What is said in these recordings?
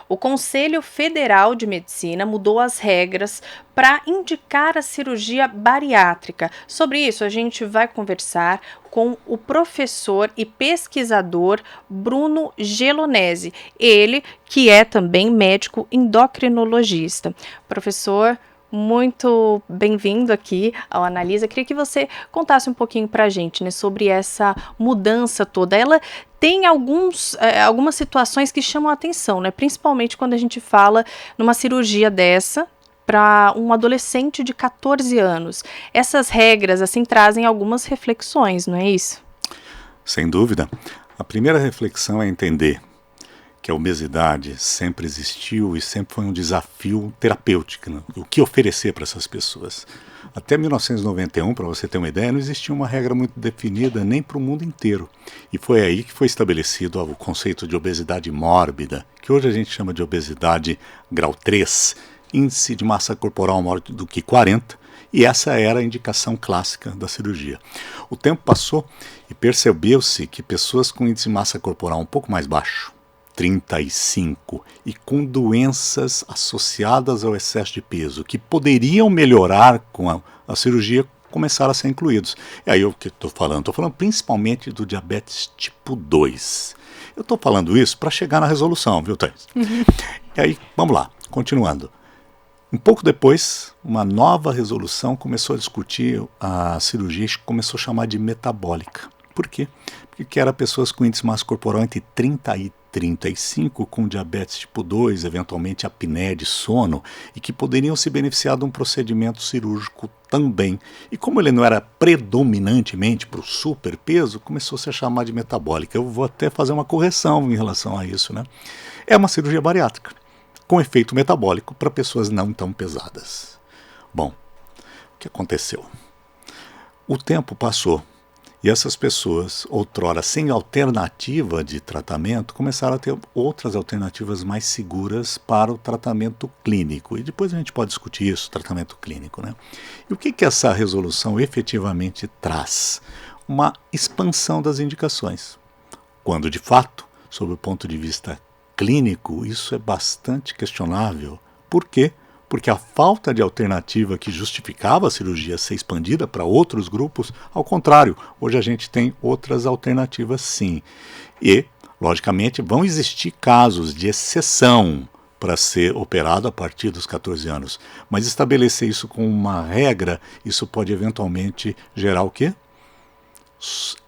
O Conselho Federal de Medicina mudou as regras para indicar a cirurgia bariátrica. Sobre isso, a gente vai conversar com o professor e pesquisador Bruno Gelonesi, ele que é também médico endocrinologista. Professor, muito bem-vindo aqui ao Analisa. Queria que você contasse um pouquinho para a gente, né, sobre essa mudança toda. Ela tem algumas situações que chamam a atenção, né, principalmente quando a gente fala numa cirurgia dessa para um adolescente de 14 anos. Essas regras, assim, trazem algumas reflexões, não é isso? Sem dúvida. A primeira reflexão é entender que a obesidade sempre existiu e sempre foi um desafio terapêutico, né? O que oferecer para essas pessoas. Até 1991, para você ter uma ideia, não existia uma regra muito definida nem para o mundo inteiro. E foi aí que foi estabelecido o conceito de obesidade mórbida, que hoje a gente chama de obesidade grau 3, índice de massa corporal maior do que 40, e essa era a indicação clássica da cirurgia. O tempo passou e percebeu-se que pessoas com índice de massa corporal um pouco mais baixo, 35, e com doenças associadas ao excesso de peso, que poderiam melhorar com a cirurgia, começaram a ser incluídos. E aí o que estou falando? Estou falando principalmente do diabetes tipo 2. Eu estou falando isso para chegar na resolução, viu, Thais? E aí, vamos lá, continuando. Um pouco depois, uma nova resolução começou a discutir a cirurgia e começou a chamar de metabólica. Por quê? Porque era pessoas com índice de massa corporal entre 30 e 35, com diabetes tipo 2, eventualmente apneia de sono, e que poderiam se beneficiar de um procedimento cirúrgico também. E como ele não era predominantemente para o superpeso, começou -se a chamar de metabólica. Eu vou até fazer uma correção em relação a isso, né? É uma cirurgia bariátrica, com efeito metabólico para pessoas não tão pesadas. Bom, o que aconteceu? O tempo passou e essas pessoas, outrora sem alternativa de tratamento, começaram a ter outras alternativas mais seguras para o tratamento clínico. E depois a gente pode discutir isso, tratamento clínico, né? E o que essa resolução efetivamente traz? Uma expansão das indicações, quando de fato, sob o ponto de vista clínico, isso é bastante questionável. Por quê? Porque a falta de alternativa que justificava a cirurgia ser expandida para outros grupos, ao contrário, hoje a gente tem outras alternativas sim. E, logicamente, vão existir casos de exceção para ser operado a partir dos 14 anos. Mas estabelecer isso como uma regra, isso pode eventualmente gerar o quê?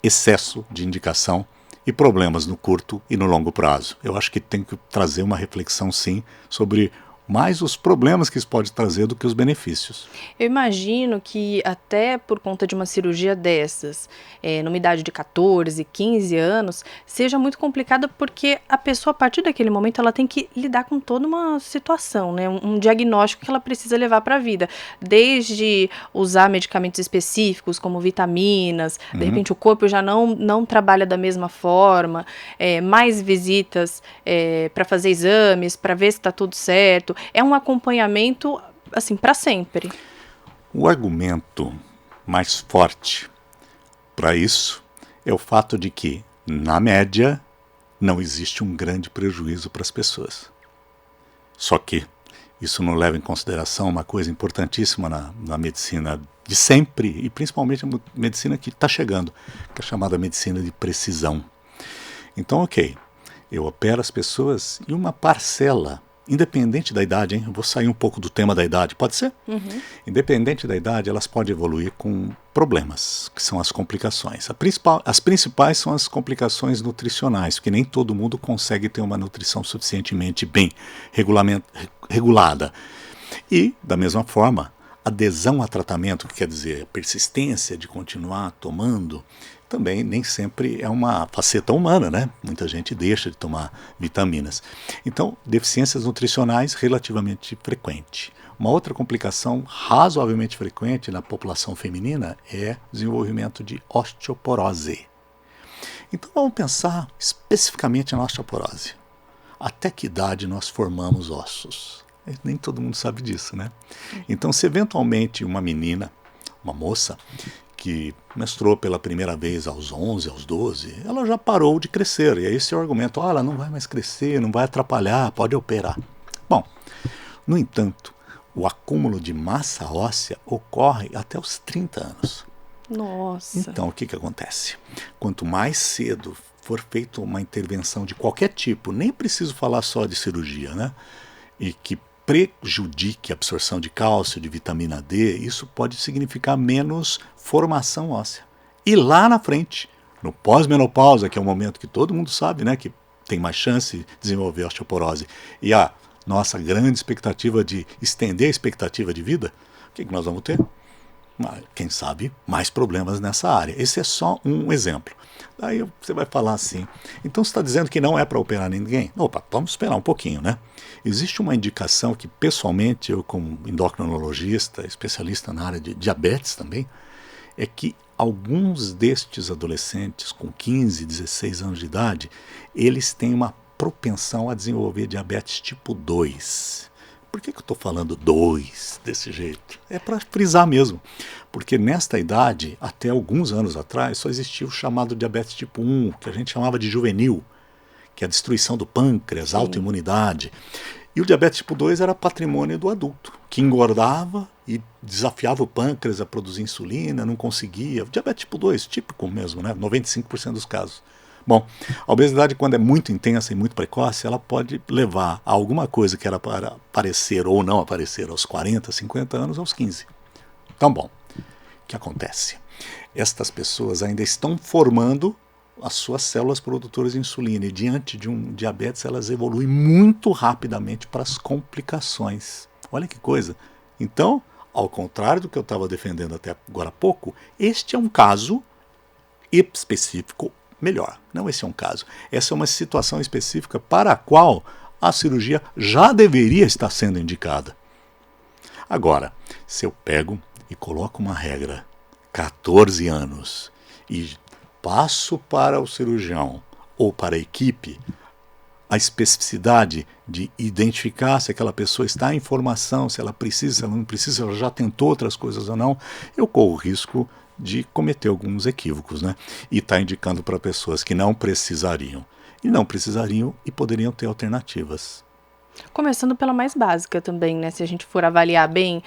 Excesso de indicação e problemas no curto e no longo prazo. Eu acho que tem que trazer uma reflexão, sim, sobre mais os problemas que isso pode trazer do que os benefícios. Eu imagino que até por conta de uma cirurgia dessas, numa idade de 14, 15 anos, seja muito complicada porque a pessoa, a partir daquele momento, ela tem que lidar com toda uma situação, né? Um diagnóstico que ela precisa levar para a vida. Desde usar medicamentos específicos, como vitaminas, de repente o corpo já não trabalha da mesma forma, mais visitas para fazer exames, para ver se está tudo certo. É um acompanhamento, assim, para sempre. O argumento mais forte para isso é o fato de que, na média, não existe um grande prejuízo para as pessoas. Só que isso não leva em consideração uma coisa importantíssima na medicina de sempre, e principalmente a medicina que está chegando, que é a chamada medicina de precisão. Então, ok, eu opero as pessoas e uma parcela, independente da idade, hein? Eu vou sair um pouco do tema da idade, pode ser? Independente da idade, elas podem evoluir com problemas, que são as complicações. As principais são as complicações nutricionais, porque nem todo mundo consegue ter uma nutrição suficientemente bem regulada. E, da mesma forma, adesão a tratamento, que quer dizer persistência de continuar tomando, também nem sempre é uma faceta humana, né? Muita gente deixa de tomar vitaminas. Então, deficiências nutricionais relativamente frequentes. Uma outra complicação razoavelmente frequente na população feminina é o desenvolvimento de osteoporose. Então, vamos pensar especificamente na osteoporose. Até que idade nós formamos ossos? Nem todo mundo sabe disso, né? Então, se eventualmente uma menina, uma moça, que menstruou pela primeira vez aos 11, aos 12, ela já parou de crescer. E aí esse é o argumento, ela não vai mais crescer, não vai atrapalhar, pode operar. Bom, no entanto, o acúmulo de massa óssea ocorre até os 30 anos. Nossa. Então, o que acontece? Quanto mais cedo for feita uma intervenção de qualquer tipo, nem preciso falar só de cirurgia, né? E que prejudique a absorção de cálcio, de vitamina D, isso pode significar menos formação óssea. E lá na frente, no pós-menopausa, que é o momento que todo mundo sabe, né, que tem mais chance de desenvolver osteoporose, e a nossa grande expectativa de estender a expectativa de vida, o que nós vamos ter? Quem sabe, mais problemas nessa área. Esse é só um exemplo. Daí você vai falar assim, então você está dizendo que não é para operar ninguém? Opa, vamos esperar um pouquinho, né? Existe uma indicação que, pessoalmente, eu como endocrinologista, especialista na área de diabetes também, é que alguns destes adolescentes com 15, 16 anos de idade, eles têm uma propensão a desenvolver diabetes tipo 2. Por que eu estou falando 2 desse jeito? É para frisar mesmo, porque nesta idade, até alguns anos atrás, só existia o chamado diabetes tipo 1, que a gente chamava de juvenil, que é a destruição do pâncreas, autoimunidade. E o diabetes tipo 2 era patrimônio do adulto, que engordava e desafiava o pâncreas a produzir insulina, não conseguia. O diabetes tipo 2, típico mesmo, né? 95% dos casos. Bom, a obesidade, quando é muito intensa e muito precoce, ela pode levar a alguma coisa que era para aparecer ou não aparecer aos 40, 50 anos, aos 15. Então, bom, o que acontece? Estas pessoas ainda estão formando as suas células produtoras de insulina e diante de um diabetes elas evoluem muito rapidamente para as complicações. Olha que coisa. Então, ao contrário do que eu estava defendendo até agora há pouco, este é um caso específico melhor. Não, esse é um caso. Essa é uma situação específica para a qual a cirurgia já deveria estar sendo indicada. Agora, se eu pego e coloco uma regra, 14 anos, e passo para o cirurgião ou para a equipe a especificidade de identificar se aquela pessoa está em formação, se ela precisa, se ela não precisa, se ela já tentou outras coisas ou não, eu corro o risco de cometer alguns equívocos, né? E está indicando para pessoas que não precisariam. E não precisariam e poderiam ter alternativas. Começando pela mais básica também, né? Se a gente for avaliar bem,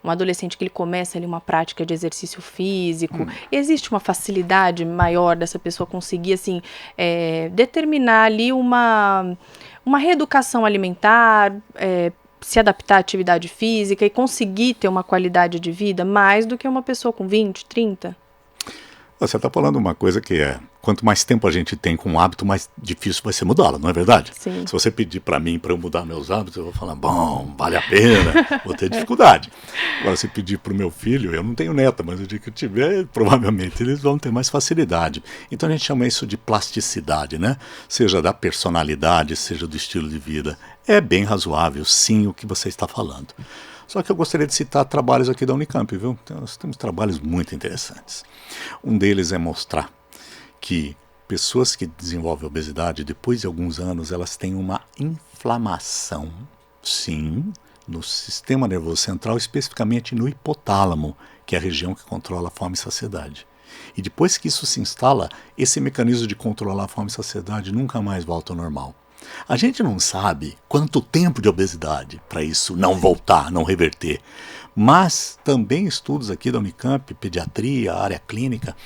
um adolescente que ele começa ali uma prática de exercício físico, existe uma facilidade maior dessa pessoa conseguir, assim, determinar ali uma reeducação alimentar, se adaptar à atividade física e conseguir ter uma qualidade de vida mais do que uma pessoa com 20, 30? Você está falando uma coisa que quanto mais tempo a gente tem com um hábito, mais difícil vai ser mudá-lo, não é verdade? Sim. Se você pedir para mim para eu mudar meus hábitos, eu vou falar, bom, vale a pena, vou ter dificuldade. Agora, se pedir para o meu filho, eu não tenho neta, mas o dia que eu tiver, provavelmente eles vão ter mais facilidade. Então a gente chama isso de plasticidade, né? Seja da personalidade, seja do estilo de vida. É bem razoável, sim, o que você está falando. Só que eu gostaria de citar trabalhos aqui da Unicamp, viu? Nós temos trabalhos muito interessantes. Um deles é mostrar que pessoas que desenvolvem obesidade, depois de alguns anos, elas têm uma inflamação, sim, no sistema nervoso central, especificamente no hipotálamo, que é a região que controla a fome e saciedade. E depois que isso se instala, esse mecanismo de controlar a fome e saciedade nunca mais volta ao normal. A gente não sabe quanto tempo de obesidade para isso não voltar, não reverter. Mas também estudos aqui da Unicamp, pediatria, área clínica,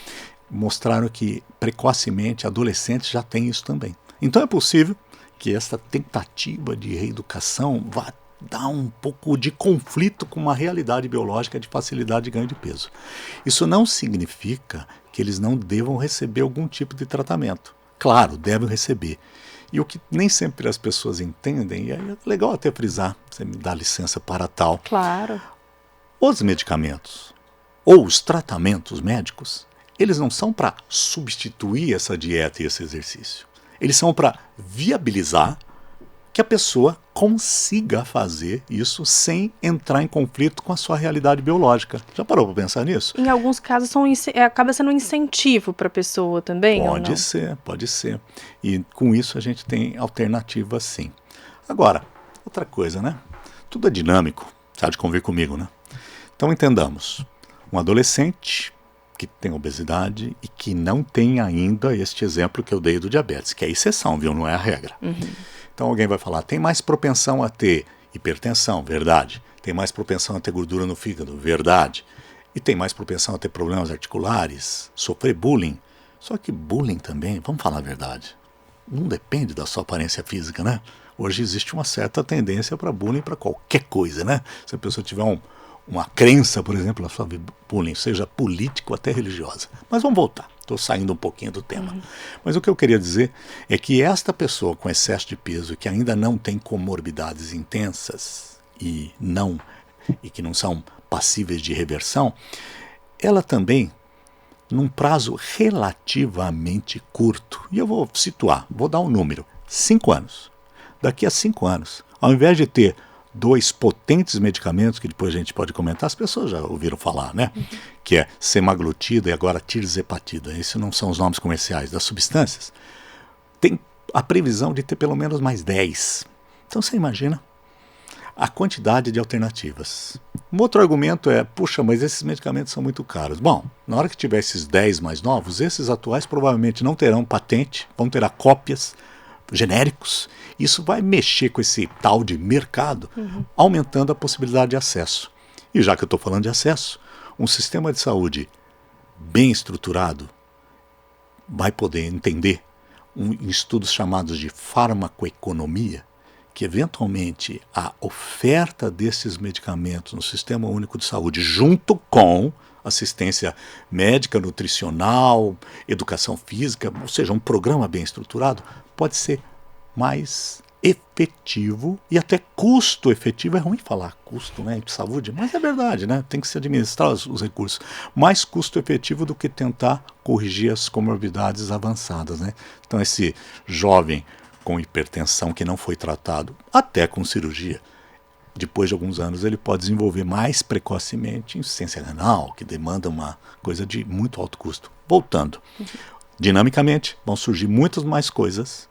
mostraram que precocemente adolescentes já têm isso também. Então é possível que essa tentativa de reeducação vá dar um pouco de conflito com uma realidade biológica de facilidade de ganho de peso. Isso não significa que eles não devam receber algum tipo de tratamento. Claro, devem receber. E o que nem sempre as pessoas entendem, e aí é legal até frisar, você me dá licença para tal. Claro. Os medicamentos ou os tratamentos médicos, eles não são para substituir essa dieta e esse exercício. Eles são para viabilizar que a pessoa consiga fazer isso sem entrar em conflito com a sua realidade biológica. Já parou para pensar nisso? Em alguns casos acaba sendo um incentivo para a pessoa também, ou não? Pode ser. E com isso a gente tem alternativas sim. Agora, outra coisa, né? Tudo é dinâmico, você há de convir comigo, né? Então entendamos, um adolescente que tem obesidade e que não tem ainda este exemplo que eu dei do diabetes, que é a exceção, viu? Não é a regra. Então alguém vai falar, tem mais propensão a ter hipertensão, verdade. Tem mais propensão a ter gordura no fígado, verdade. E tem mais propensão a ter problemas articulares, sofrer bullying. Só que bullying também, vamos falar a verdade, não depende da sua aparência física, né? Hoje existe uma certa tendência para bullying para qualquer coisa, né? Se a pessoa tiver uma crença, por exemplo, ela sofre bullying, seja político até religiosa. Mas vamos voltar, estou saindo um pouquinho do tema. Mas o que eu queria dizer é que esta pessoa com excesso de peso, que ainda não tem comorbidades intensas e que não são passíveis de reversão, ela também, num prazo relativamente curto, e eu vou situar, vou dar um número, 5 anos. Daqui a 5 anos, ao invés de ter 2 potentes medicamentos, que depois a gente pode comentar, as pessoas já ouviram falar, né? Que é semaglutida e agora tirzepatida. Esses não são os nomes comerciais das substâncias. Tem a previsão de ter pelo menos mais 10. Então você imagina a quantidade de alternativas. Um outro argumento é, puxa, mas esses medicamentos são muito caros. Bom, na hora que tiver esses 10 mais novos, esses atuais provavelmente não terão patente, vão ter cópias, genéricos. Isso vai mexer com esse tal de mercado, aumentando a possibilidade de acesso. E já que eu estou falando de acesso, um sistema de saúde bem estruturado vai poder entender em estudos chamados de farmacoeconomia, que eventualmente a oferta desses medicamentos no Sistema Único de Saúde, junto com assistência médica, nutricional, educação física, ou seja, um programa bem estruturado, pode ser mais efetivo e até custo efetivo. É ruim falar custo, né, de saúde, mas é verdade, né? Tem que se administrar os recursos. Mais custo efetivo do que tentar corrigir as comorbidades avançadas, né? Então esse jovem com hipertensão que não foi tratado, até com cirurgia, depois de alguns anos ele pode desenvolver mais precocemente insuficiência renal, que demanda uma coisa de muito alto custo. Voltando, dinamicamente vão surgir muitas mais coisas,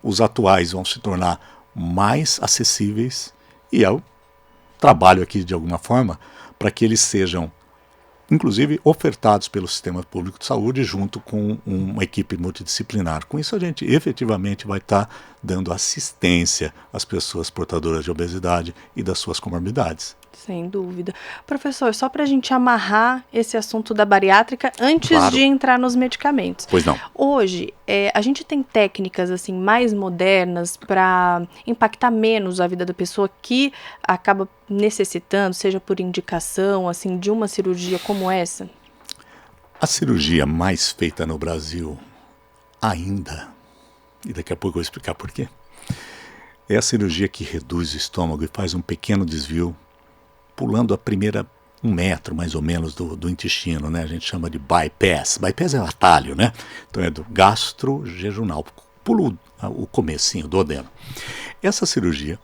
os atuais vão se tornar mais acessíveis e eu trabalho aqui de alguma forma para que eles sejam inclusive ofertados pelo Sistema Público de Saúde junto com uma equipe multidisciplinar. Com isso a gente efetivamente vai estar dando assistência às pessoas portadoras de obesidade e das suas comorbidades. Sem dúvida. Professor, só para a gente amarrar esse assunto da bariátrica antes Claro. de entrar nos medicamentos. Pois não. Hoje, a gente tem técnicas assim mais modernas para impactar menos a vida da pessoa que acaba necessitando, seja por indicação, assim, de uma cirurgia como essa? A cirurgia mais feita no Brasil ainda, e daqui a pouco eu vou explicar por quê, é a cirurgia que reduz o estômago e faz um pequeno desvio, pulando a primeira 1 metro mais ou menos do intestino, né? A gente chama de bypass. Bypass é o atalho, né? Então é do gastrojejunal. Pula o comecinho do duodeno. Essa cirurgia,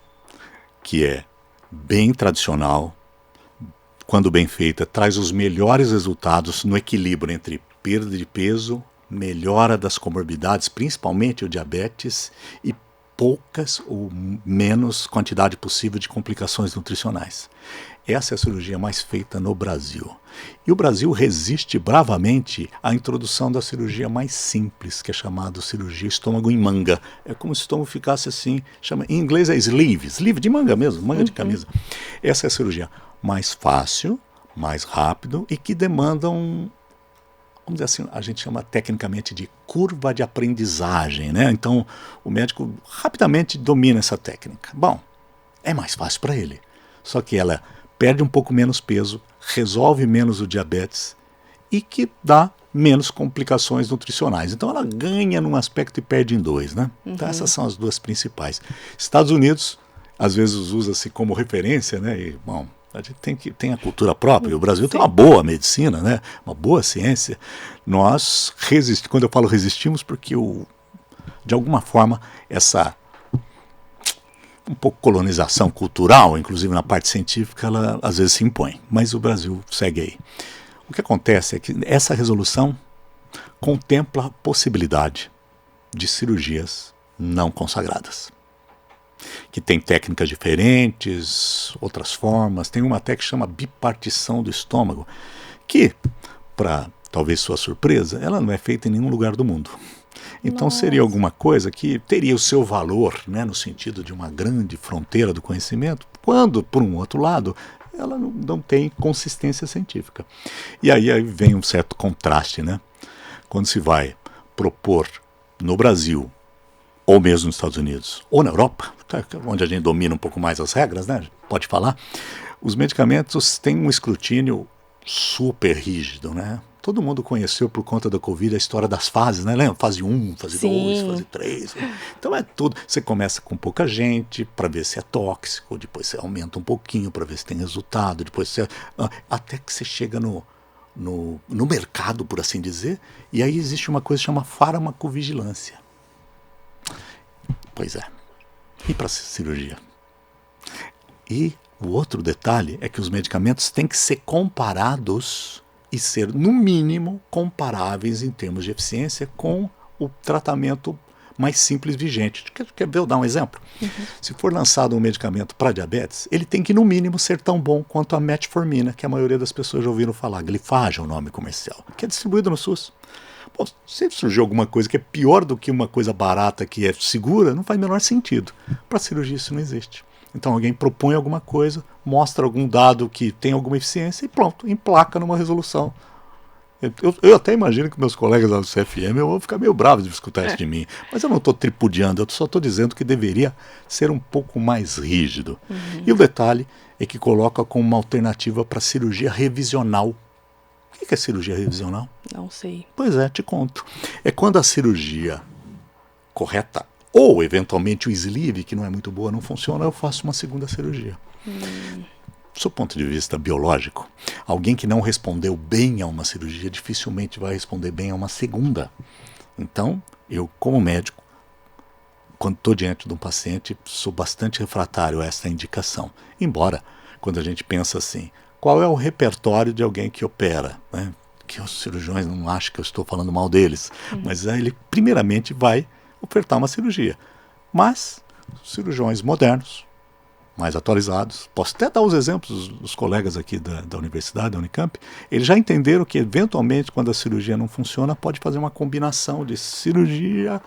que é bem tradicional, quando bem feita, traz os melhores resultados no equilíbrio entre perda de peso, melhora das comorbidades, principalmente o diabetes, e poucas ou menos quantidade possível de complicações nutricionais. Essa é a cirurgia mais feita no Brasil. E o Brasil resiste bravamente à introdução da cirurgia mais simples, que é chamada cirurgia estômago em manga. É como se o estômago ficasse assim, em inglês é sleeve de manga mesmo, manga de camisa. Essa é a cirurgia mais fácil, mais rápido e que demanda vamos dizer assim, a gente chama tecnicamente de curva de aprendizagem, né? Então, o médico rapidamente domina essa técnica. Bom, é mais fácil para ele. Só que ela perde um pouco menos peso, resolve menos o diabetes e que dá menos complicações nutricionais. Então, ela ganha num aspecto e perde em 2, né? Então, essas são as 2 principais. Estados Unidos, às vezes, usa-se como referência, né? E, bom, a gente tem a cultura própria. O Brasil tem uma boa medicina, né? Uma boa ciência. Nós resistimos, quando eu falo resistimos, porque de alguma forma essa um pouco colonização cultural, inclusive na parte científica, ela às vezes se impõe. Mas o Brasil segue aí. O que acontece é que essa resolução contempla a possibilidade de cirurgias não consagradas, que tem técnicas diferentes, outras formas. Tem uma até que chama bipartição do estômago, que, para talvez sua surpresa, ela não é feita em nenhum lugar do mundo. Então Nossa. seria alguma coisa que teria o seu valor, né, no sentido de uma grande fronteira do conhecimento, quando, por um outro lado, ela não tem consistência científica. E aí vem um certo contraste, né? Quando se vai propor no Brasil, ou mesmo nos Estados Unidos, ou na Europa, onde a gente domina um pouco mais as regras, né? Pode falar, os medicamentos têm um escrutínio super rígido, né? Todo mundo conheceu por conta da Covid a história das fases, né? Lembra? Fase 1, fase 2, fase 3. Então é tudo. Você começa com pouca gente para ver se é tóxico, depois você aumenta um pouquinho para ver se tem resultado, depois você, até que você chega no mercado, por assim dizer, e aí existe uma coisa que chama farmacovigilância. Pois é. E para cirurgia? E o outro detalhe é que os medicamentos têm que ser comparados e ser, no mínimo, comparáveis em termos de eficiência com o tratamento mais simples vigente. Quer ver eu dar um exemplo? Se for lançado um medicamento para diabetes, ele tem que, no mínimo, ser tão bom quanto a metformina, que a maioria das pessoas já ouviram falar. Glifage é o nome comercial, que é distribuído no SUS. Bom, se surgiu alguma coisa que é pior do que uma coisa barata que é segura, não faz o menor sentido. Para cirurgia isso não existe. Então alguém propõe alguma coisa, mostra algum dado que tem alguma eficiência e pronto, emplaca numa resolução. Eu até imagino que meus colegas lá do CFM vão ficar meio bravos de escutar isso de mim. Mas eu não estou tripudiando, eu só estou dizendo que deveria ser um pouco mais rígido. E o detalhe é que coloca como uma alternativa para cirurgia revisional. O que é cirurgia revisional? Não sei. Pois é, te conto. É quando a cirurgia correta, ou eventualmente o sleeve, que não é muito boa, não funciona, eu faço uma segunda cirurgia. Do seu ponto de vista biológico, alguém que não respondeu bem a uma cirurgia dificilmente vai responder bem a uma segunda. Então, eu, como médico, quando estou diante de um paciente, sou bastante refratário a essa indicação. Embora, quando a gente pensa assim, qual é o repertório de alguém que opera, né? Que os cirurgiões não acham que eu estou falando mal deles, mas ele primeiramente vai ofertar uma cirurgia. Mas cirurgiões modernos, mais atualizados, posso até dar os exemplos dos colegas aqui da universidade, da Unicamp, eles já entenderam que eventualmente quando a cirurgia não funciona, pode fazer uma combinação de cirurgia,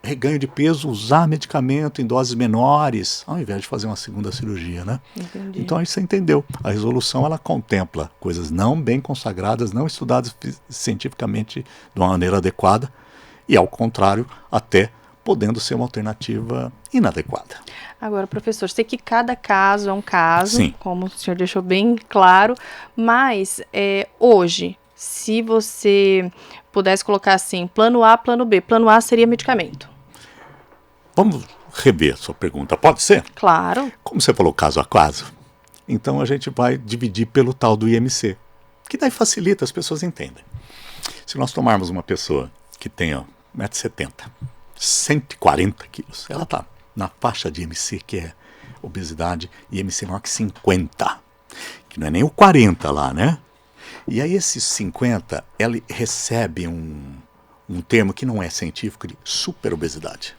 reganho de peso, usar medicamento em doses menores, ao invés de fazer uma segunda cirurgia, né? Entendi. Então aí você entendeu. A resolução ela contempla coisas não bem consagradas, não estudadas cientificamente de uma maneira adequada e, ao contrário, até podendo ser uma alternativa inadequada. Agora, professor, sei que cada caso é um caso, Sim. como o senhor deixou bem claro, mas hoje, se você pudesse colocar assim, plano A, plano B, plano A seria medicamento. Vamos rever sua pergunta, pode ser? Claro. Como você falou caso a caso, então a gente vai dividir pelo tal do IMC, que daí facilita, as pessoas entendem. Se nós tomarmos uma pessoa que tenha 1,70 m, 140 quilos, ela está na faixa de IMC, que é obesidade, IMC maior que 50, que não é nem o 40 lá, né? E aí esses 50, ele recebe um termo que não é científico de superobesidade.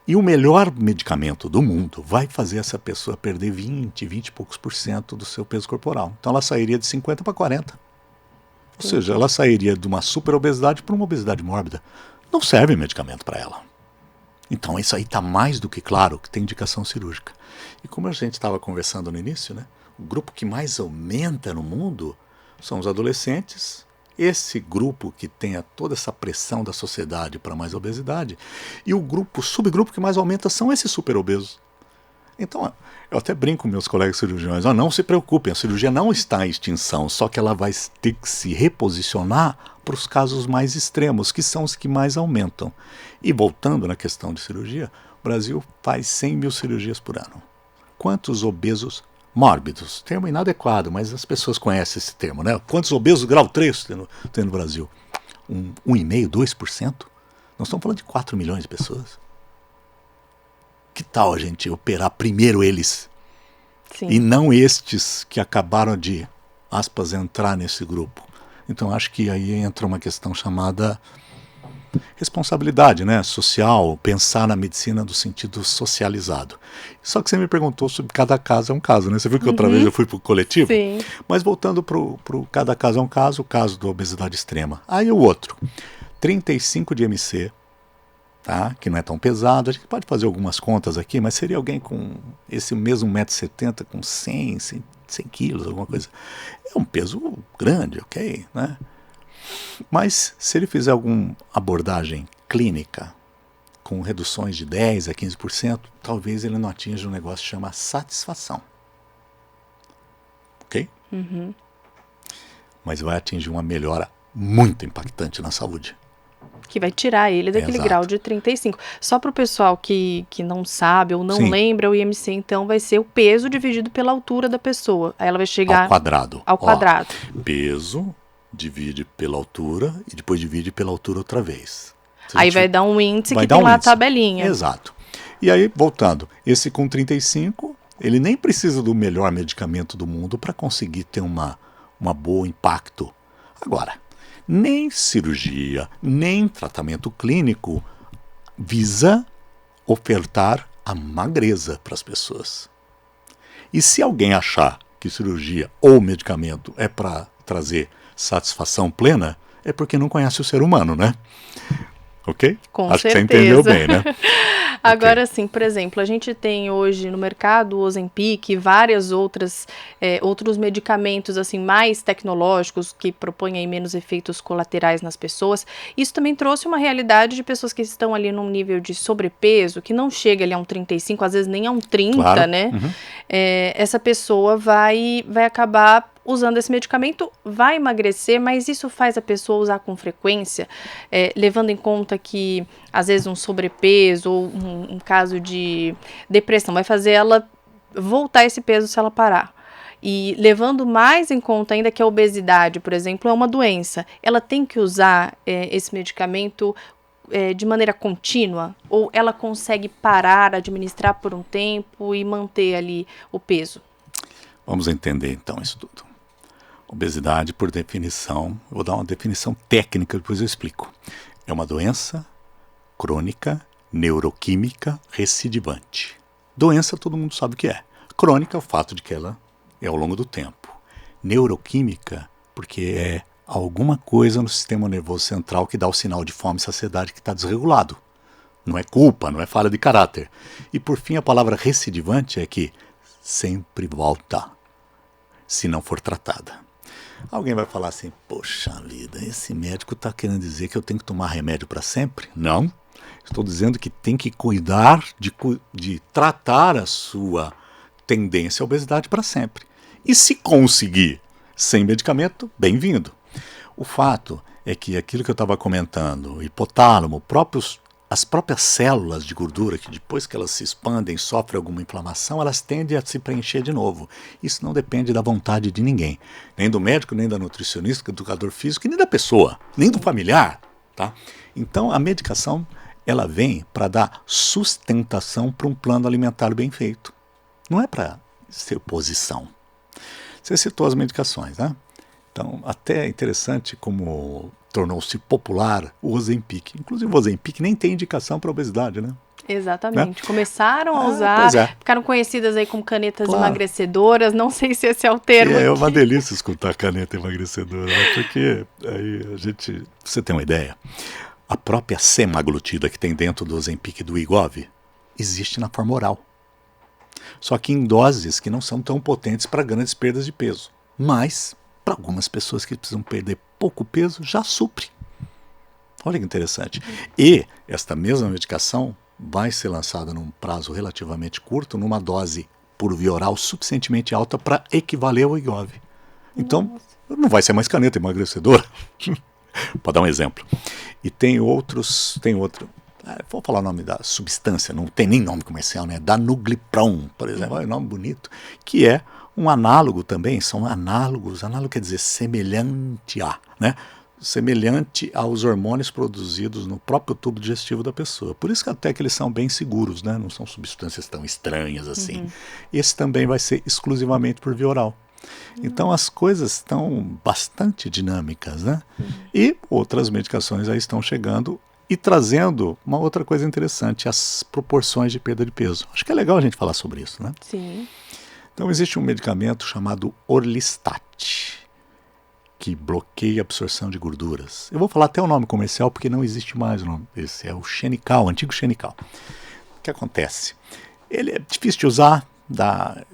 E o melhor medicamento do mundo vai fazer essa pessoa perder 20 e poucos % do seu peso corporal. Então ela sairia de 50 para 40. Ou seja, ela sairia de uma superobesidade para uma obesidade mórbida. Não serve medicamento para ela. Então isso aí está mais do que claro que tem indicação cirúrgica. E como a gente estava conversando no início, né, o grupo que mais aumenta no mundo são os adolescentes. Esse grupo que tem toda essa pressão da sociedade para mais obesidade. E o subgrupo que mais aumenta são esses superobesos. Então, eu até brinco com meus colegas cirurgiões, não se preocupem, a cirurgia não está em extinção, só que ela vai ter que se reposicionar para os casos mais extremos, que são os que mais aumentam. E voltando na questão de cirurgia, o Brasil faz 100 mil cirurgias por ano. Quantos obesos mórbidos? Termo inadequado, mas as pessoas conhecem esse termo, né? Quantos obesos grau 3 tem no Brasil? 1,5%, 2%? Nós estamos falando de 4 milhões de pessoas. Que tal a gente operar primeiro eles? Sim. E não estes que acabaram de, aspas, entrar nesse grupo? Então acho que aí entra uma questão chamada responsabilidade, né, social, pensar na medicina no sentido socializado. Só que você me perguntou sobre cada caso é um caso, né? Você viu que outra vez eu fui para o coletivo? Sim. Mas voltando para o cada caso é um caso, o caso da obesidade extrema. Aí o outro, 35 de MC, tá? Que não é tão pesado, a gente pode fazer algumas contas aqui, mas seria alguém com esse mesmo 1,70 m, com 100 quilos, alguma coisa. É um peso grande, ok, né? Mas se ele fizer alguma abordagem clínica, com reduções de 10% a 15%, talvez ele não atinja um negócio que chama satisfação. Ok? Mas vai atingir uma melhora muito impactante na saúde. Que vai tirar ele daquele Exato. grau de 35. Só para o pessoal que não sabe ou não Sim. lembra, o IMC, então, vai ser o peso dividido pela altura da pessoa. Aí ela vai chegar Ao quadrado. ao quadrado. Peso, divide pela altura e depois divide pela altura outra vez. Aí vai dar um índice que tem lá a tabelinha. Exato. E aí, voltando, esse com 35, ele nem precisa do melhor medicamento do mundo para conseguir ter uma bom impacto. Agora, nem cirurgia, nem tratamento clínico visa ofertar a magreza para as pessoas. E se alguém achar que cirurgia ou medicamento é para trazer satisfação plena, é porque não conhece o ser humano, né? Ok? Com Acho certeza. que você entendeu bem, né? Agora, sim, por exemplo, a gente tem hoje no mercado o Ozempic e vários outros medicamentos assim mais tecnológicos que propõem aí menos efeitos colaterais nas pessoas. Isso também trouxe uma realidade de pessoas que estão ali num nível de sobrepeso, que não chega ali a um 35, às vezes nem a um 30, Claro. né? Essa pessoa vai acabar usando esse medicamento, vai emagrecer, mas isso faz a pessoa usar com frequência, levando em conta que, às vezes, um sobrepeso ou um caso de depressão vai fazer ela voltar esse peso se ela parar. E levando mais em conta ainda que a obesidade, por exemplo, é uma doença, ela tem que usar esse medicamento de maneira contínua? Ou ela consegue parar, administrar por um tempo e manter ali o peso? Vamos entender, então, isso tudo. Obesidade, por definição, vou dar uma definição técnica, depois eu explico. É uma doença crônica, neuroquímica, recidivante. Doença todo mundo sabe o que é. Crônica é o fato de que ela é ao longo do tempo. Neuroquímica, porque é alguma coisa no sistema nervoso central que dá o sinal de fome e saciedade que está desregulado. Não é culpa, não é falha de caráter. E por fim a palavra recidivante é que sempre volta, se não for tratada. Alguém vai falar assim, poxa vida, esse médico está querendo dizer que eu tenho que tomar remédio para sempre? Não. Estou dizendo que tem que cuidar de tratar a sua tendência à obesidade para sempre. E se conseguir sem medicamento, bem-vindo. O fato é que aquilo que eu estava comentando, o hipotálamo, as próprias células de gordura, que depois que elas se expandem, sofrem alguma inflamação, elas tendem a se preencher de novo. Isso não depende da vontade de ninguém. Nem do médico, nem da nutricionista, do educador físico, nem da pessoa, nem do familiar. Tá? Então a medicação ela vem para dar sustentação para um plano alimentar bem feito. Não é para ser oposição. Você citou as medicações, né? Então, até é interessante como tornou-se popular o Ozempic. Inclusive o Ozempic nem tem indicação para obesidade, né? Exatamente. Né? Começaram a usar, ficaram conhecidas aí como canetas emagrecedoras, não sei se esse é o termo. É uma delícia escutar caneta emagrecedora, né? Porque aí você tem uma ideia, a própria semaglutida que tem dentro do Ozempic e do Wegovy existe na forma oral. Só que em doses que não são tão potentes para grandes perdas de peso. Mas, para algumas pessoas que precisam perder pouco peso, já supre. Olha que interessante. E esta mesma medicação vai ser lançada num prazo relativamente curto, numa dose por via oral suficientemente alta para equivaler ao Wegovy. Então, não vai ser mais caneta emagrecedora. Para dar um exemplo. E tem outro, vou falar o nome da substância, não tem nem nome comercial, né? Danuglipron, por exemplo, é um nome bonito, que é um análogo também, são análogos, análogo quer dizer semelhante a, né? Semelhante aos hormônios produzidos no próprio tubo digestivo da pessoa. Por isso que até que eles são bem seguros, né? Não são substâncias tão estranhas assim. Esse também vai ser exclusivamente por via oral. Então as coisas estão bastante dinâmicas, né? E outras medicações aí estão chegando E trazendo uma outra coisa interessante, as proporções de perda de peso. Acho que é legal a gente falar sobre isso, né? Sim. Então existe um medicamento chamado Orlistat, que bloqueia a absorção de gorduras. Eu vou falar até o nome comercial porque não existe mais o nome. Esse é o Xenical, o antigo Xenical. O que acontece? Ele é difícil de usar,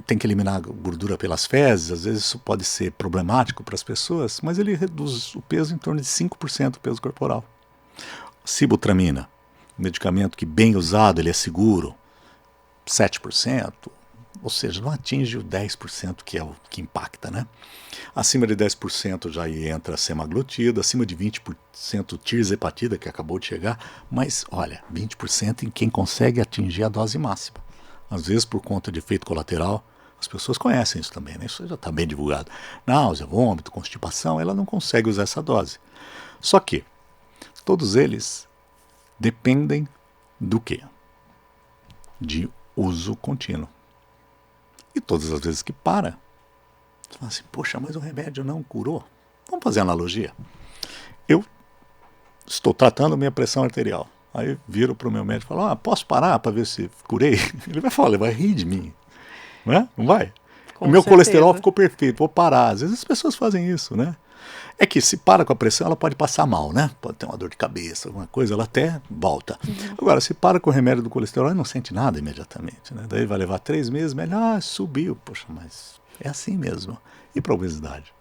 tem que eliminar a gordura pelas fezes, às vezes isso pode ser problemático para as pessoas, mas ele reduz o peso em torno de 5% do peso corporal. Sibutramina, um medicamento que bem usado ele é seguro, 7%, ou seja, não atinge o 10% que é o que impacta, né? Acima de 10% já entra semaglutida, acima de 20% tirzepatida, que acabou de chegar, mas olha, 20% em quem consegue atingir a dose máxima. Às vezes por conta de efeito colateral, as pessoas conhecem isso também, né? Isso já está bem divulgado. Náusea, vômito, constipação, ela não consegue usar essa dose. Só que todos eles dependem do quê? De uso contínuo. E todas as vezes que para, você fala assim, poxa, mas o remédio não curou. Vamos fazer analogia. Eu estou tratando minha pressão arterial. Aí viro para o meu médico e falo, posso parar para ver se curei? Ele vai falar, ele vai rir de mim. Não é? Não vai? Com o meu certeza. colesterol ficou perfeito, vou parar. Às vezes as pessoas fazem isso, né? É que se para com a pressão, ela pode passar mal, né? Pode ter uma dor de cabeça, alguma coisa, ela até volta. Agora, se para com o remédio do colesterol, ela não sente nada imediatamente, né? Daí vai levar 3 meses, subiu. Poxa, mas é assim mesmo. E para a obesidade?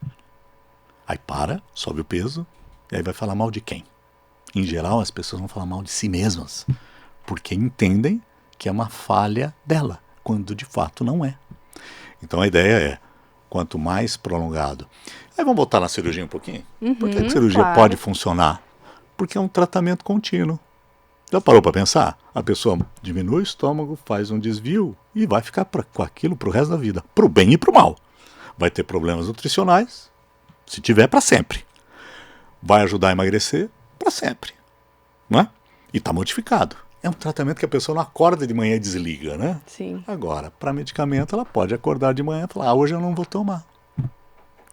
Aí para, sobe o peso, e aí vai falar mal de quem? Em geral, as pessoas vão falar mal de si mesmas, porque entendem que é uma falha dela, quando de fato não é. Então a ideia é, quanto mais prolongado. Aí vamos voltar na cirurgia um pouquinho? Por que a cirurgia pode funcionar? Porque é um tratamento contínuo. Já parou para pensar? A pessoa diminui o estômago, faz um desvio e vai ficar com aquilo para o resto da vida. Para o bem e para o mal. Vai ter problemas nutricionais, se tiver, para sempre. Vai ajudar a emagrecer, para sempre. Não é? E está modificado. É um tratamento que a pessoa não acorda de manhã e desliga, né? Sim. Agora, para medicamento, ela pode acordar de manhã e falar, hoje eu não vou tomar.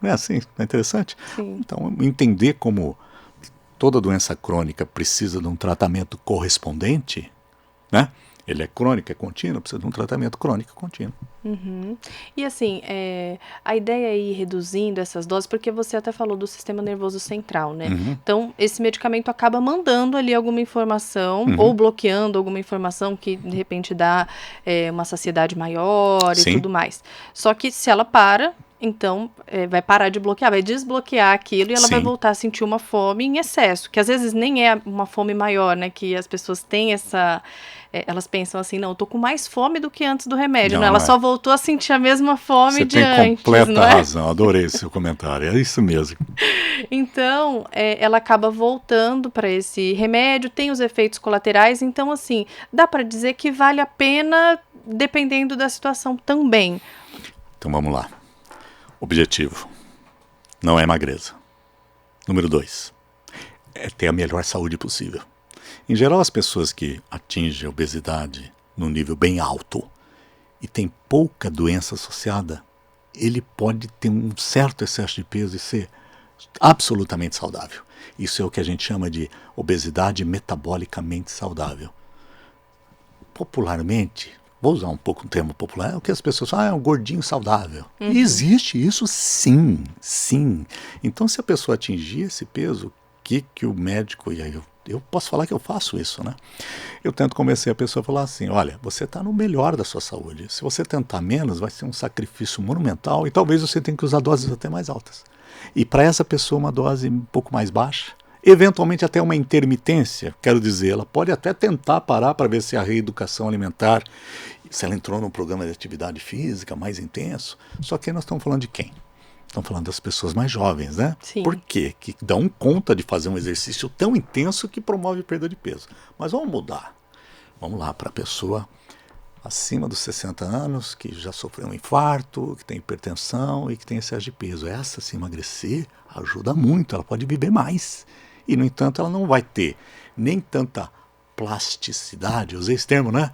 Não é assim? Não é interessante? Sim. Então, entender como toda doença crônica precisa de um tratamento correspondente, né? Ele é crônico, é contínuo, precisa de um tratamento crônico contínuo. E assim, a ideia é ir reduzindo essas doses, porque você até falou do sistema nervoso central, né? Então, esse medicamento acaba mandando ali alguma informação, ou bloqueando alguma informação que, de repente, dá uma saciedade maior e tudo mais. Só que se ela para, então vai parar de bloquear, vai desbloquear aquilo e ela vai voltar a sentir uma fome em excesso, que às vezes nem é uma fome maior, né? Que as pessoas têm essa... elas pensam assim, não, eu tô com mais fome do que antes do remédio. Não, ela só voltou a sentir a mesma fome de antes. Você tem completa razão, adorei esse seu comentário, é isso mesmo. Então, ela acaba voltando para esse remédio, tem os efeitos colaterais, então assim, dá para dizer que vale a pena dependendo da situação também. Então vamos lá. Objetivo, não é magreza. Número 2, é ter a melhor saúde possível. Em geral, as pessoas que atingem a obesidade num nível bem alto e tem pouca doença associada, ele pode ter um certo excesso de peso e ser absolutamente saudável. Isso é o que a gente chama de obesidade metabolicamente saudável. Popularmente, vou usar um pouco o termo popular, é o que as pessoas falam, é um gordinho saudável. E existe isso sim, sim. Então, se a pessoa atingir esse peso, que o médico, e aí eu posso falar que eu faço isso, né? Eu tento convencer a pessoa a falar assim, olha, você está no melhor da sua saúde. Se você tentar menos, vai ser um sacrifício monumental e talvez você tenha que usar doses até mais altas. E para essa pessoa uma dose um pouco mais baixa, eventualmente até uma intermitência, quero dizer, ela pode até tentar parar para ver se a reeducação alimentar, se ela entrou num programa de atividade física mais intenso. Só que aí nós estamos falando de quem? Estamos falando das pessoas mais jovens, né? Sim. Por quê? Que dão conta de fazer um exercício tão intenso que promove perda de peso. Mas vamos mudar. Vamos lá para a pessoa acima dos 60 anos, que já sofreu um infarto, que tem hipertensão e que tem excesso de peso. Essa, se emagrecer, ajuda muito, ela pode viver mais. E, no entanto, ela não vai ter nem tanta plasticidade, usei esse termo, né?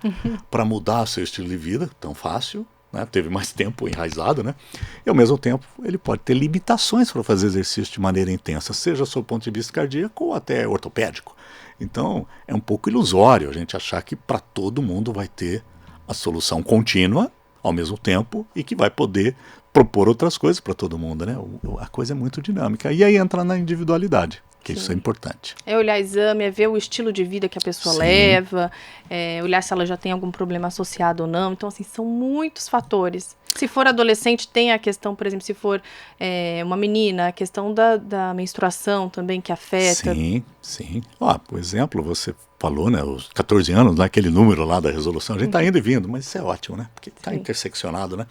Para mudar seu estilo de vida, tão fácil, né? Teve mais tempo enraizado, né? E ao mesmo tempo ele pode ter limitações para fazer exercício de maneira intensa, seja do ponto de vista cardíaco ou até ortopédico. Então é um pouco ilusório a gente achar que para todo mundo vai ter a solução contínua ao mesmo tempo e que vai poder propor outras coisas para todo mundo, né? A coisa é muito dinâmica. E aí entra na individualidade, que Sim. Isso é importante. É olhar exame, é ver o estilo de vida que a pessoa Sim. leva, olhar se ela já tem algum problema associado ou não. Então, assim, são muitos fatores. Se for adolescente, tem a questão, por exemplo, se for uma menina, a questão da menstruação também que afeta. Sim, sim. Por exemplo, você falou, né, os 14 anos, né, aquele número lá da resolução, a gente está indo e vindo, mas isso é ótimo, né? Porque está interseccionado, né?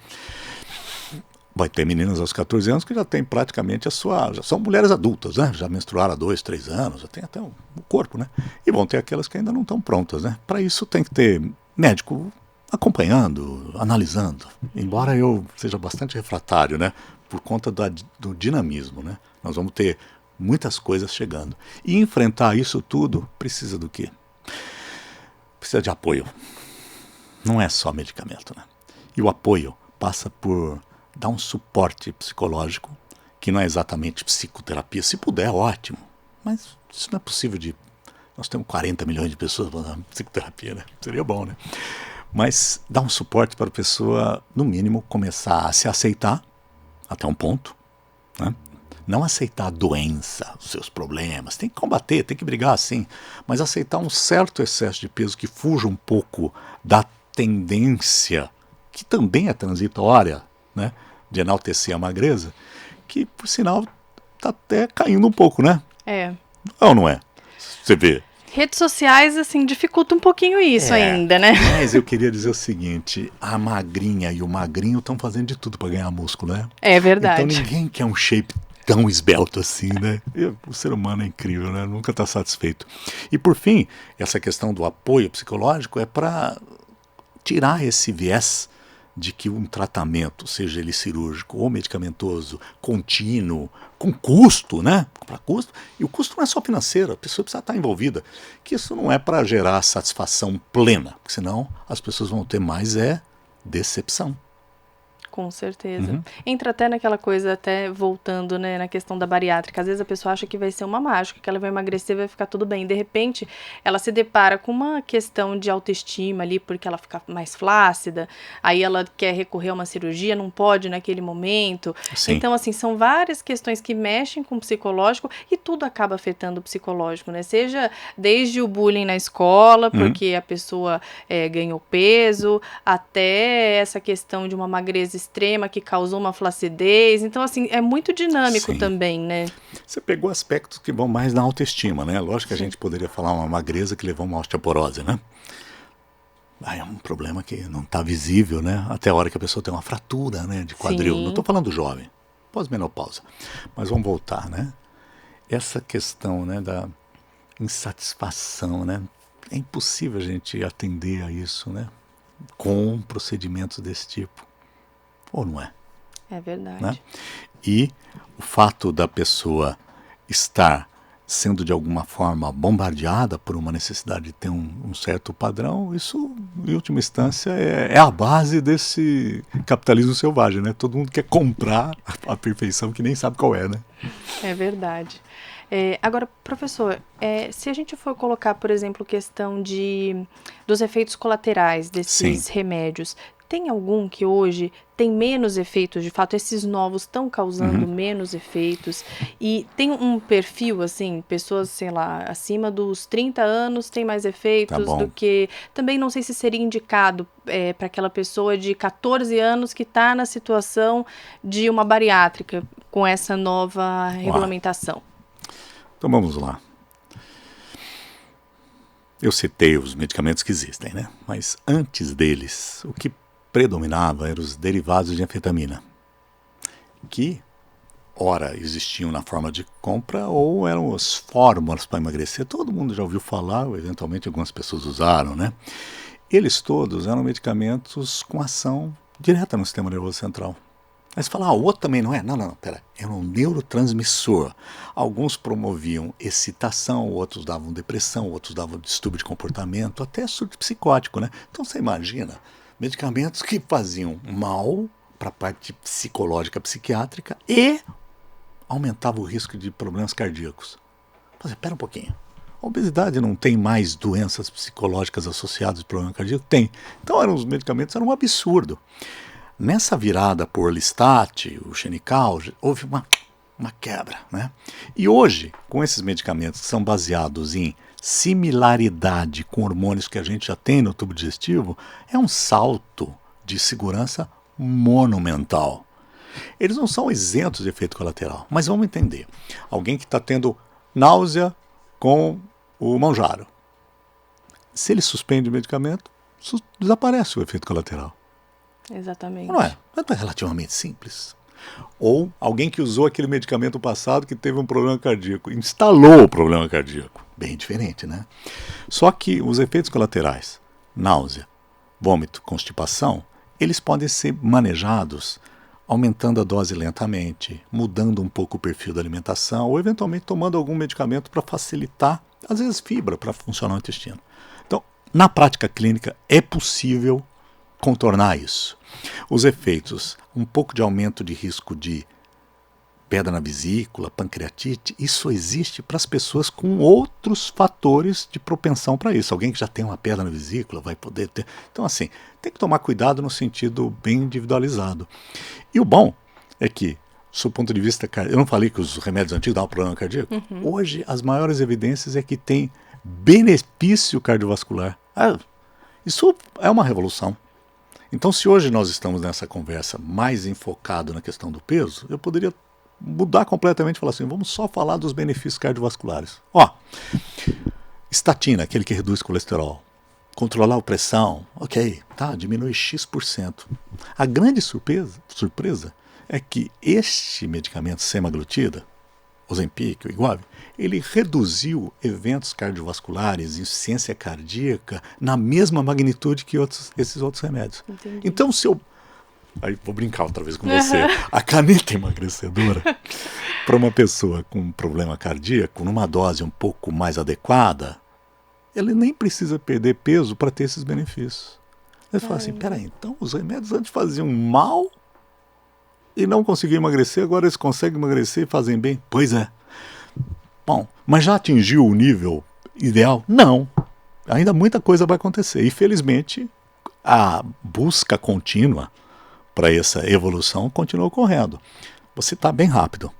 Vai ter meninas aos 14 anos que já têm praticamente já são mulheres adultas, né? Já menstruaram há 2, 3 anos, já tem até o corpo, né? E vão ter aquelas que ainda não estão prontas, né? Para isso tem que ter médico acompanhando, analisando. Embora eu seja bastante refratário, né? Por conta do dinamismo, né? Nós vamos ter muitas coisas chegando. E enfrentar isso tudo precisa do quê? Precisa de apoio. Não é só medicamento, né? E o apoio passa por dar um suporte psicológico, que não é exatamente psicoterapia. Se puder, ótimo. Mas isso não é possível Nós temos 40 milhões de pessoas fazendo psicoterapia, né? Seria bom, né? Mas dar um suporte para a pessoa, no mínimo, começar a se aceitar, até um ponto, né? Não aceitar a doença, os seus problemas. Tem que combater, tem que brigar, sim. Mas aceitar um certo excesso de peso que fuja um pouco da tendência, que também é transitória, né, de enaltecer a magreza, que, por sinal, está até caindo um pouco, né? É. Ou não é? Você vê. Redes sociais, assim, dificulta um pouquinho isso ainda, né? Mas eu queria dizer o seguinte, a magrinha e o magrinho estão fazendo de tudo para ganhar músculo, né? É verdade. Então ninguém quer um shape tão esbelto assim, né? O ser humano é incrível, né? Nunca está satisfeito. E por fim, essa questão do apoio psicológico é para tirar esse viés de que um tratamento, seja ele cirúrgico ou medicamentoso, contínuo, com custo, né? Para custo, e o custo não é só financeiro, a pessoa precisa estar envolvida. Que isso não é para gerar satisfação plena, porque senão as pessoas vão ter mais decepção. Com certeza. Entra até naquela coisa, até voltando, né, na questão da bariátrica. Às vezes a pessoa acha que vai ser uma mágica, que ela vai emagrecer, vai ficar tudo bem. De repente, ela se depara com uma questão de autoestima ali, porque ela fica mais flácida, aí ela quer recorrer a uma cirurgia, não pode naquele momento. Sim. Então, assim, são várias questões que mexem com o psicológico e tudo acaba afetando o psicológico, né? Seja desde o bullying na escola, porque a pessoa ganhou peso, até essa questão de uma magreza extrema que causou uma flacidez. Então, assim, é muito dinâmico também, né? Você pegou aspectos que vão mais na autoestima, né? Lógico que a gente poderia falar uma magreza que levou a uma osteoporose, né? É um problema que não está visível, né? Até a hora que a pessoa tem uma fratura, né, de quadril. Não estou falando jovem, pós-menopausa. Mas vamos voltar, né? Essa questão, né, da insatisfação, né? É impossível a gente atender a isso, né? Com procedimentos desse tipo. Ou não é? É verdade. Né? E o fato da pessoa estar sendo de alguma forma bombardeada por uma necessidade de ter um certo padrão, isso, em última instância, é a base desse capitalismo selvagem, né? Todo mundo quer comprar a perfeição que nem sabe qual é, né? É verdade. Agora, professor, se a gente for colocar, por exemplo, questão dos efeitos colaterais desses remédios, tem algum que hoje tem menos efeitos, de fato, esses novos estão causando menos efeitos, e tem um perfil, assim, pessoas, sei lá, acima dos 30 anos tem mais efeitos do que... Também não sei se seria indicado para aquela pessoa de 14 anos que está na situação de uma bariátrica com essa nova regulamentação. Então vamos lá. Eu citei os medicamentos que existem, né? Mas antes deles, o que predominava eram os derivados de anfetamina, que ora existiam na forma de compra ou eram as fórmulas para emagrecer. Todo mundo já ouviu falar, ou eventualmente algumas pessoas usaram, né? Eles todos eram medicamentos com ação direta no sistema nervoso central. Aí você fala, o outro também não é? Não, pera, é um neurotransmissor. Alguns promoviam excitação, outros davam depressão, outros davam distúrbio de comportamento, até surto psicótico, né? Então você imagina, medicamentos que faziam mal para a parte psicológica, psiquiátrica e aumentava o risco de problemas cardíacos. Mas espera um pouquinho. A obesidade não tem mais doenças psicológicas associadas ao problema cardíaco? Tem. Então os medicamentos eram um absurdo. Nessa virada por Orlistat, o Xenical, houve uma quebra, né? E hoje, com esses medicamentos que são baseados em similaridade com hormônios que a gente já tem no tubo digestivo, é um salto de segurança monumental. Eles não são isentos de efeito colateral, mas vamos entender. Alguém que está tendo náusea com o Mounjaro, se ele suspende o medicamento, desaparece o efeito colateral. Exatamente. Não é? É relativamente simples. Ou alguém que usou aquele medicamento passado que teve um problema cardíaco, instalou o problema cardíaco. Bem diferente, né? Só que os efeitos colaterais, náusea, vômito, constipação, eles podem ser manejados aumentando a dose lentamente, mudando um pouco o perfil da alimentação ou eventualmente tomando algum medicamento para facilitar, às vezes fibra, para funcionar o intestino. Então, na prática clínica é possível contornar isso. Os efeitos, um pouco de aumento de risco de pedra na vesícula, pancreatite, isso existe para as pessoas com outros fatores de propensão para isso. Alguém que já tem uma pedra na vesícula vai poder ter. Então, assim, tem que tomar cuidado no sentido bem individualizado. E o bom é que, do ponto de vista cardíaco, eu não falei que os remédios antigos davam problema cardíaco? Hoje, as maiores evidências é que tem benefício cardiovascular. Isso é uma revolução. Então, se hoje nós estamos nessa conversa mais enfocado na questão do peso, eu poderia mudar completamente e falar assim, vamos só falar dos benefícios cardiovasculares. Estatina, aquele que reduz colesterol. Controlar a pressão, ok, tá, diminui X%. A grande surpresa é que este medicamento semaglutida, Ozempic, o Wegovy, ele reduziu eventos cardiovasculares, insuficiência cardíaca, na mesma magnitude que esses outros remédios. Entendi. Então, se eu... Aí vou brincar outra vez com você. A caneta emagrecedora, para uma pessoa com problema cardíaco, numa dose um pouco mais adequada, ele nem precisa perder peso para ter esses benefícios. Ele fala assim, peraí, então os remédios antes faziam mal e não conseguiam emagrecer, agora eles conseguem emagrecer e fazem bem? Pois é. Bom, mas já atingiu o nível ideal? Não. Ainda muita coisa vai acontecer. E felizmente a busca contínua para essa evolução continua ocorrendo. Você está bem rápido.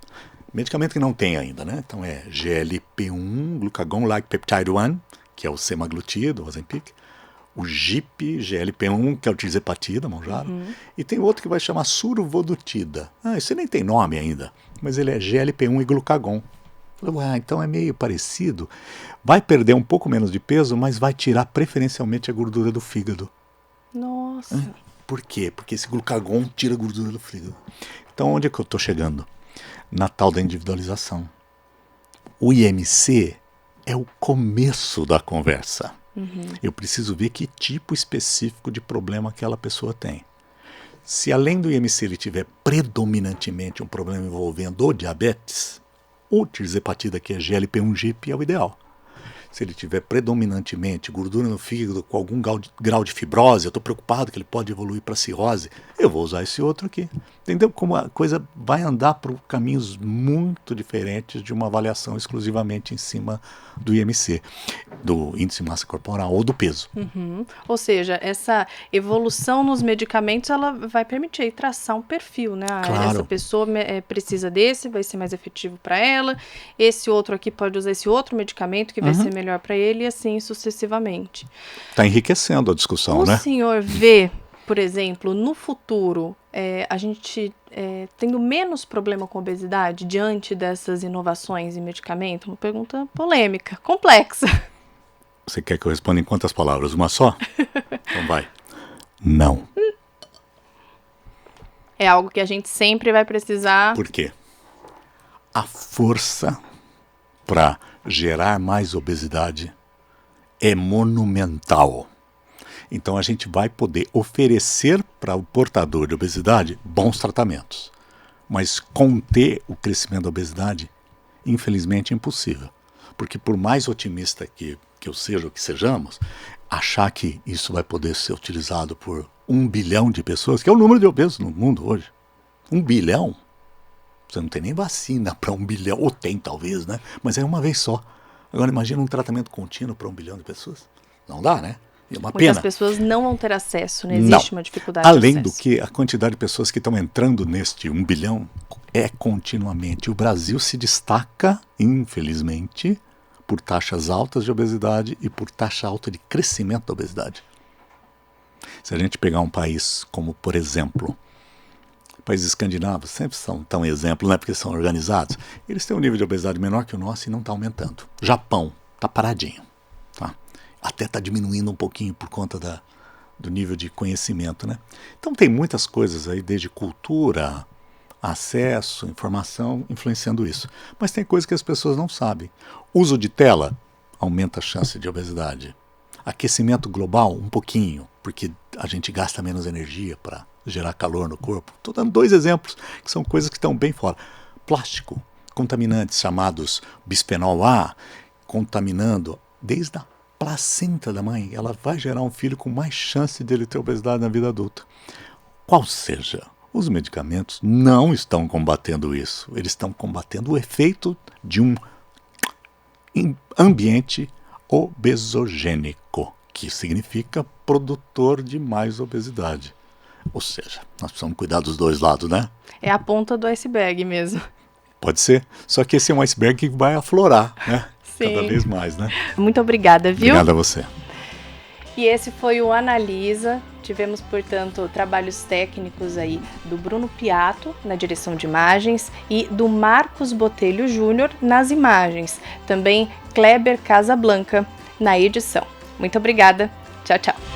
Medicamento que não tem ainda, né? Então é GLP-1, Glucagon-like peptide 1, que é o semaglutida, o Ozempic, o GIP, GLP-1, que é o tirzepatida, Mounjaro, e tem outro que vai chamar survodutida. Esse nem tem nome ainda, mas ele é GLP-1 e Glucagon. Então é meio parecido. Vai perder um pouco menos de peso, mas vai tirar preferencialmente a gordura do fígado. Nossa. Por quê? Porque esse Glucagon tira a gordura do fígado. Então onde é que eu estou chegando? Na tal da individualização. O IMC é o começo da conversa. Eu preciso ver que tipo específico de problema aquela pessoa tem. Se além do IMC ele tiver predominantemente um problema envolvendo o diabetes, o tirzepatida, que é GLP-1/GIP, é o ideal. Se ele tiver predominantemente gordura no fígado com algum grau de fibrose, eu estou preocupado que ele pode evoluir para cirrose, eu vou usar esse outro aqui. Entendeu como a coisa vai andar por caminhos muito diferentes de uma avaliação exclusivamente em cima do IMC, do índice de massa corporal ou do peso. Ou seja, essa evolução nos medicamentos, ela vai permitir traçar um perfil, né? Claro. Essa pessoa precisa desse, vai ser mais efetivo para ela. Esse outro aqui pode usar esse outro medicamento que vai ser melhor para ele e assim sucessivamente. Está enriquecendo a discussão, né? O senhor vê, por exemplo, no futuro, a gente tendo menos problema com obesidade diante dessas inovações em medicamento? Uma pergunta polêmica, complexa. Você quer que eu responda em quantas palavras? Uma só? Então vai. Não. É algo que a gente sempre vai precisar. Por quê? A força para gerar mais obesidade é monumental. Então a gente vai poder oferecer para o portador de obesidade bons tratamentos. Mas conter o crescimento da obesidade, infelizmente, é impossível. Porque por mais otimista que eu seja ou que sejamos, achar que isso vai poder ser utilizado por 1 bilhão de pessoas, que é o número de obesos no mundo hoje. 1 bilhão? Você não tem nem vacina para 1 bilhão, ou tem talvez, né? Mas é uma vez só. Agora imagina um tratamento contínuo para 1 bilhão de pessoas. Não dá, né? É uma pena. Muitas pessoas não vão ter acesso, né? Existe uma dificuldade Além de do acesso. que, a quantidade de pessoas que estão entrando neste 1 bilhão é continuamente. O Brasil se destaca, infelizmente, por taxas altas de obesidade e por taxa alta de crescimento da obesidade. Se a gente pegar um país como, por exemplo, países escandinavos, sempre são tão exemplo, né, porque são organizados, eles têm um nível de obesidade menor que o nosso e não está aumentando. Japão está paradinho. Tá? Até está diminuindo um pouquinho por conta do nível de conhecimento. Né? Então tem muitas coisas aí, desde cultura, acesso, informação, influenciando isso. Mas tem coisas que as pessoas não sabem. Uso de tela aumenta a chance de obesidade. Aquecimento global, um pouquinho, porque a gente gasta menos energia para gerar calor no corpo. Estou dando 2 exemplos, que são coisas que estão bem fora. Plástico, contaminantes chamados bisfenol A, contaminando desde a placenta da mãe. Ela vai gerar um filho com mais chance de ele ter obesidade na vida adulta. Qual seja, os medicamentos não estão combatendo isso. Eles estão combatendo o efeito de um ambiente obesogênico, que significa produtor de mais obesidade. Ou seja, nós precisamos cuidar dos 2 lados, né? É a ponta do iceberg mesmo. Pode ser, só que esse é um iceberg que vai aflorar, né? Sim. Cada vez mais, né? Muito obrigada, viu? Obrigado a você. E esse foi o Analisa. Tivemos, portanto, trabalhos técnicos aí do Bruno Piatto na direção de imagens e do Marcos Botelho Júnior nas imagens. Também Kleber Casablanca na edição. Muito obrigada. Tchau, tchau.